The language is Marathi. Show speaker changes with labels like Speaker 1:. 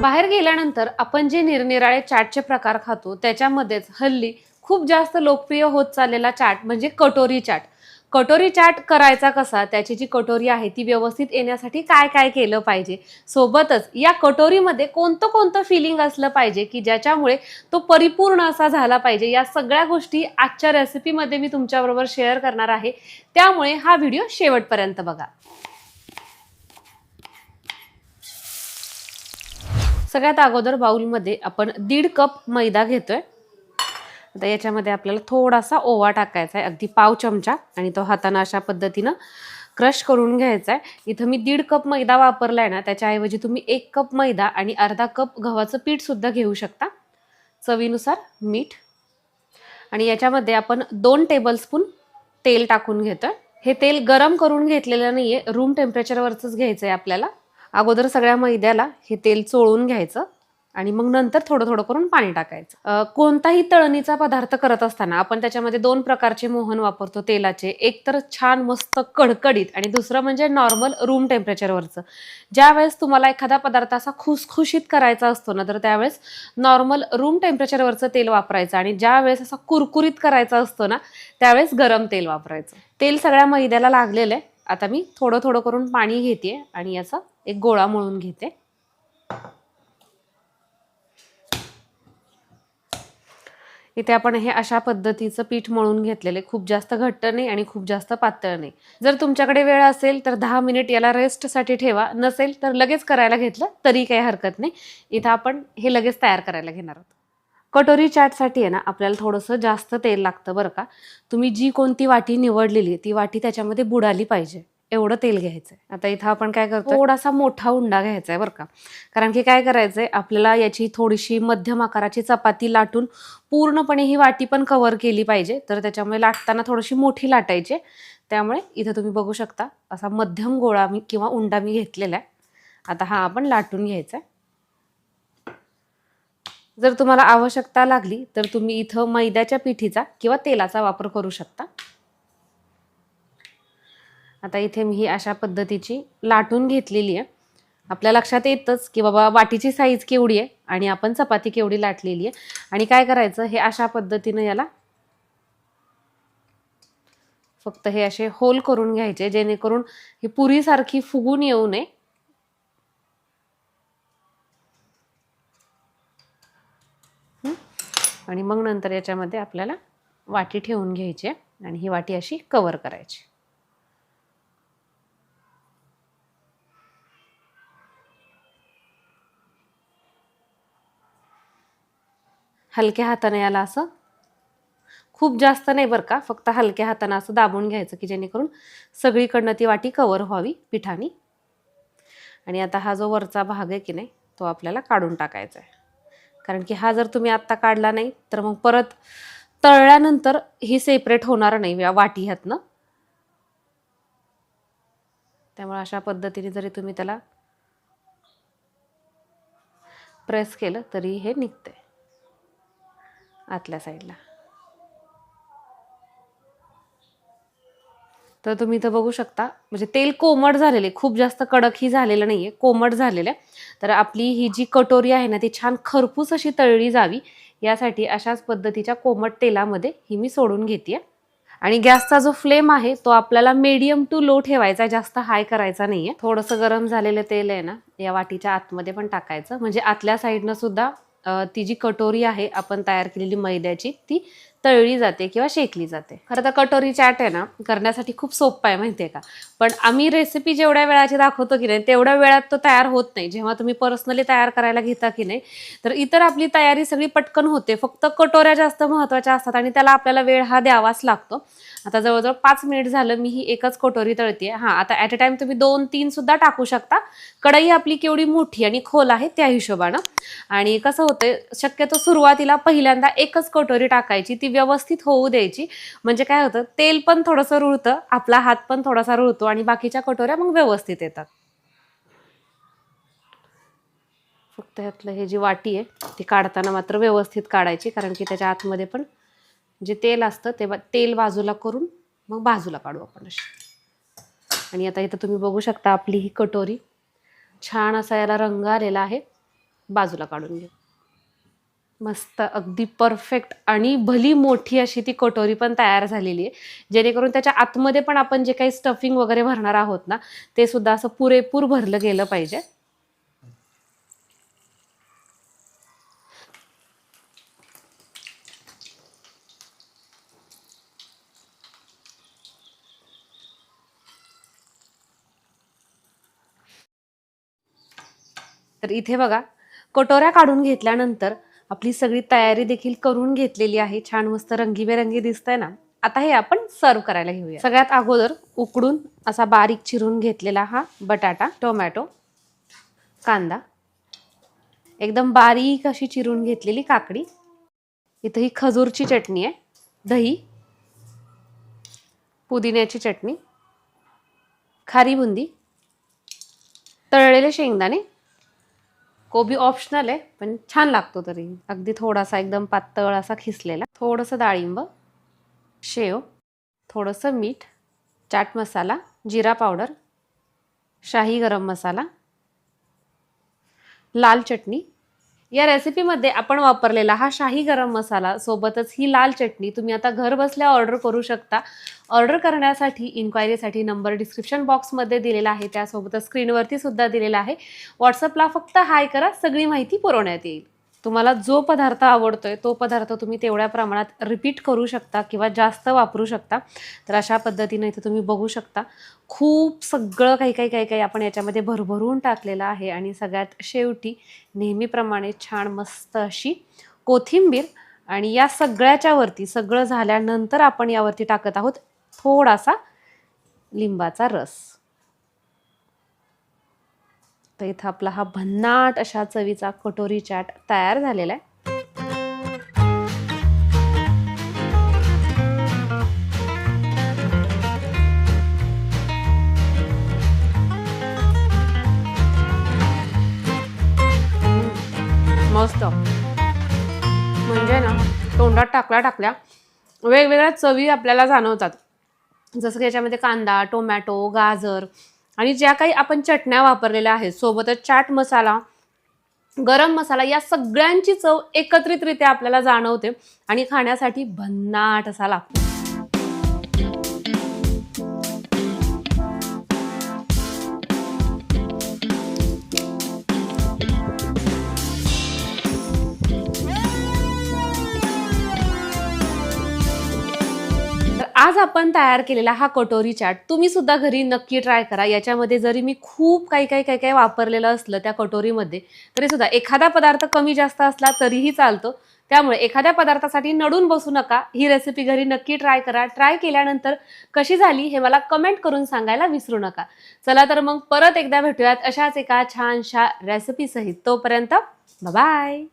Speaker 1: बाहेर गेल्यानंतर आपण जे निरनिराळे चाटचे प्रकार खातो त्याच्यामध्येच हल्ली खूप जास्त लोकप्रिय होत चाललेला चाट म्हणजे कटोरी चाट. कटोरी चाट करायचा कसा, त्याची जी कटोरी आहे ती व्यवस्थित येण्यासाठी काय काय केलं पाहिजे, सोबतच या कटोरीमध्ये कोणतं कोणतं फिलिंग असलं पाहिजे की ज्याच्यामुळे तो परिपूर्ण असा झाला पाहिजे, या सगळ्या गोष्टी आजच्या रेसिपीमध्ये मी तुमच्याबरोबर शेअर करणार आहे. त्यामुळे हा व्हिडिओ शेवटपर्यंत बघा. सगळ्यात अगोदर बाउलमध्ये आपण 1.5 कप मैदा घेतोय. आता याच्यामध्ये आपल्याला थोडासा ओवा टाकायचा आहे, अगदी पाव चमचा, आणि तो हाताने अशा पद्धतीनं क्रश करून घ्यायचा आहे. इथं मी 1.5 कप मैदा वापरलाय ना, त्याच्याऐवजी तुम्ही 1 कप मैदा आणि अर्धा कप गव्हाचं पीठ सुद्धा घेऊ शकता. चवीनुसार मीठ, आणि याच्यामध्ये आपण 2 टेबलस्पून तेल टाकून घेतोय. हे तेल गरम करून घेतलेलं नाहीये, रूम टेम्परेचरवरच घ्यायचंय आपल्याला. अगोदर सगळ्या मैद्याला हे तेल चोळून घ्यायचं आणि मग नंतर थोडं थोडं करून पाणी टाकायचं. कोणताही तळणीचा पदार्थ करत असताना आपण त्याच्यामध्ये 2 प्रकारचे मोहन वापरतो तेलाचे. एक तर छान मस्त कडकडीत, आणि दुसरं म्हणजे नॉर्मल रूम टेम्परेचरवरचं. ज्यावेळेस तुम्हाला एखादा पदार्थ असा खुसखुशीत करायचा असतो ना, तर त्यावेळेस नॉर्मल रूम टेम्परेचरवरचं तेल वापरायचं, आणि ज्यावेळेस असा कुरकुरीत करायचा असतो ना, त्यावेळेस गरम तेल वापरायचं. तेल सगळ्या मैद्याला लागलेलं आहे. आता मी थोडं थोडं करून पाणी घेते आणि याचा एक गोळा मळून घेते. इथे आपण हे अशा पद्धतीचं पीठ मळून घेतलेले, खूप जास्त घट्ट नाही आणि खूप जास्त पातळ नाही. जर तुमच्याकडे वेळ असेल तर 10 मिनिट याला रेस्टसाठी ठेवा, नसेल तर लगेच करायला घेतलं तरी काही हरकत नाही. इथं आपण हे लगेच तयार करायला घेणार आहोत. कटोरी चाटसाठी आहे ना, आपल्याला थोडंसं जास्त तेल लागतं बरं का. तुम्ही जी कोणती वाटी निवडलेली ती वाटी त्याच्यामध्ये बुडाली पाहिजे, एवढं तेल घ्यायचंय. आता इथं आपण काय करतो, थोडासा मोठा उंडा घ्यायचा आहे बरं का. कारण की काय करायचंय, आपल्याला याची थोडीशी मध्यम आकाराची चपाती लाटून पूर्णपणे ही वाटी पण कव्हर केली पाहिजे, तर त्याच्यामुळे लाटताना थोडीशी मोठी लाटायची. त्यामुळे इथं तुम्ही बघू शकता असा मध्यम गोळा किंवा उंडा मी घेतलेला आहे. आता हा आपण लाटून घ्यायचा आहे. जर तुम्हाला आवश्यकता लागली तर तुम्ही इथं मैद्याच्या पिठीचा किंवा तेलाचा वापर करू शकता. आता इथे मी ही अशा पद्धतीची लाटून घेतलेली आहे. आपल्या लक्षात येतच की बाबा वाटीची साईज केवढी आहे आणि आपण चपाती केवढी लाटलेली आहे. आणि काय करायचं, हे अशा पद्धतीनं याला फक्त हे असे होल करून घ्यायचे, जेणेकरून ही पुरीसारखी फुगून येऊ नये. आणि मग नंतर याच्यामध्ये आपल्याला वाटी ठेवून घ्यायची आणि ही वाटी अशी कव्हर करायची. हलक्या हाताने याला असं, खूप जास्त नाही बरं का, फक्त हलक्या हाताने असं दाबून घ्यायचं की जेणेकरून सगळीकडनं ती वाटी कव्हर व्हावी पिठाने. आणि आता हा जो वरचा भाग आहे की नाही, तो आपल्याला काढून टाकायचा आहे. कारण की हा जर तुम्ही आत्ता काढला नाही तर मग परत तळल्यानंतर ही सेपरेट होणार नाही या वाटी ह्यातनं. त्यामुळे अशा पद्धतीने जरी तुम्ही त्याला प्रेस केलं तरी हे निघते आतल्या साईडला. तर तुम्ही इथं बघू शकता, म्हणजे तेल कोमट झालेले, खूप जास्त कडकही झालेलं नाहीये, कोमट झालेलं आहे. तर आपली ही जी कटोरी आहे ना, ती छान खरपूस अशी तळली जावी यासाठी अशाच पद्धतीच्या कोमट तेलामध्ये ही मी सोडून घेते. आणि गॅसचा जो फ्लेम आहे तो आपल्याला मीडियम टू लो ठेवायचा, जास्त हाय करायचा नाहीये. थोडंसं गरम झालेलं तेल आहे ना, या वाटीच्या आतमध्ये पण टाकायचं, म्हणजे आतल्या साईडनं सुद्धा ती जी कटोरी आहे आपण तयार केलेली मैद्याची, ती तळली जाते किंवा शेकली जाते. खरं तर कटोरी चाट आहे ना, करण्यासाठी खूप सोपं आहे माहितीये का. पण आम्ही रेसिपी जेवढ्या वेळाची दाखवतो की नाही, तेवढ्या वेळात तो तयार होत नाही. जेव्हा तुम्ही पर्सनली तयार करायला घेता की नाही, तर इतर आपली तयारी सगळी पटकन होते, फक्त कटोऱ्या जास्त महत्त्वाच्या असतात आणि त्याला आपल्याला वेळ हा द्यावाच लागतो. आता जवळजवळ 5 मिनिट झालं मी ही एकच कटोरी तळते. आता ॲट अ टाइम तुम्ही 2-3 सुद्धा टाकू शकता. कढई आपली केवढी मोठी आणि खोल आहे त्या हिशोबानं. आणि कसं होतंय, शक्यतो सुरुवातीला पहिल्यांदा एकच कटोरी टाकायची, ती व्यवस्थित होऊ द्यायची. म्हणजे काय होतं, तेल पण थोडंसं रुळतं, आपला हात पण थोडासा रुळतो आणि बाकीच्या कटोऱ्या मग व्यवस्थित येतात. फक्त ह्यातलं हे जी वाटी आहे ती काढताना मात्र व्यवस्थित काढायची, कारण की त्याच्या आतमध्ये पण जे तेल असतं ते तेल बाजूला करून मग बाजूला काढू आपण अशी. आणि आता इथं तुम्ही बघू शकता आपली ही कटोरी छान असा याला रंग आलेला आहे. बाजूला काढून घेऊ. मस्त अगदी परफेक्ट आणि भली मोठी अशी ती कटोरी पण तयार झालेली आहे, जेणेकरून त्याच्या आतमध्ये पण आपण जे काही स्टफिंग वगैरे भरणार आहोत ना ते सुद्धा असं पुरेपूर भरलं गेलं पाहिजे. तर इथे बघा, कटोऱ्या काढून घेतल्यानंतर आपली सगळी तयारी देखील करून घेतलेली आहे. छान मस्त रंगीबेरंगी दिसतंय ना. आता हे आपण सर्व करायला घेऊया. सगळ्यात अगोदर उकडून असा बारीक चिरून घेतलेला हा बटाटा, टोमॅटो, कांदा, एकदम बारीक अशी चिरून घेतलेली काकडी, इथं ही खजूरची चटणी आहे, दही, पुदिन्याची चटणी, खारी बुंदी, तळलेले शेंगदाणे, कोबी ऑप्शनल आहे पण छान लागतो तरी, अगदी थोडासा एकदम पातळ असा खिसलेला, थोडंसं डाळिंब, शेव, थोडंसं मीठ, चाट मसाला, जिरा पावडर, शाही गरम मसाला, लाल चटणी. या रेसिपीमध्ये आपण वापरलेला हा शाही गरम मसाला सोबतच ही लाल चटणी तुम्ही आता घर बसल्या ऑर्डर करू शकता. ऑर्डर करण्यासाठी इन्क्वायरीसाठी नंबर डिस्क्रिप्शन बॉक्समध्ये दिलेला आहे, त्यासोबतच स्क्रीनवरती सुद्धा दिलेला आहे. व्हॉट्सअपला फक्त हाय करा, सगळी माहिती पुरवण्यात येईल. तुम्हाला जो पदार्थ आवडतोय तो पदार्थ तुम्ही तेवढ्या प्रमाणात रिपीट करू शकता किंवा जास्त वापरू शकता. तर अशा पद्धतीने इथे तुम्ही बघू शकता खूप सगळं काही आपण याच्यामध्ये भरभरून टाकलेलं आहे. आणि सगळ्यात शेवटी नेहमीप्रमाणे छान मस्त अशी कोथिंबीर. आणि या सगळ्याच्या वरती सगळं झाल्यानंतर आपण यावरती टाकत आहोत थोडासा लिंबाचा रस. तर इथं आपला हा भन्नाट अशा चवीचा कटोरी चाट तयार झालेला आहे. मस्त, म्हणजे ना तोंडात टाकल्या वेगवेगळ्या चवी आपल्याला जाणवतात. जसं की याच्यामध्ये कांदा, टोमॅटो, गाजर आणि ज्या काही आपण चटण्या वापरलेल्या आहेत, सोबतच चाट मसाला, गरम मसाला, या सगळ्यांची चव एकत्रितरित्या आपल्याला जाणवते आणि खाण्यासाठी भन्नाट असा लागतो. आज आपण तयार केलेला हा कटोरी चाट तुम्ही सुद्धा घरी नक्की ट्राय करा. याच्यामध्ये जरी मी खूप काही वापरलेलं असलं त्या कटोरीमध्ये, तरी सुद्धा एखादा पदार्थ कमी जास्त असला तरीही चालतो. त्यामुळे एखाद्या पदार्थासाठी नडून बसू नका. ही रेसिपी घरी नक्की ट्राय करा. ट्राय केल्यानंतर कशी झाली हे मला कमेंट करून सांगायला विसरू नका. चला तर मग परत एकदा भेटूयात अशाच एका छानशा रेसिपी सहित. तोपर्यंत बाय.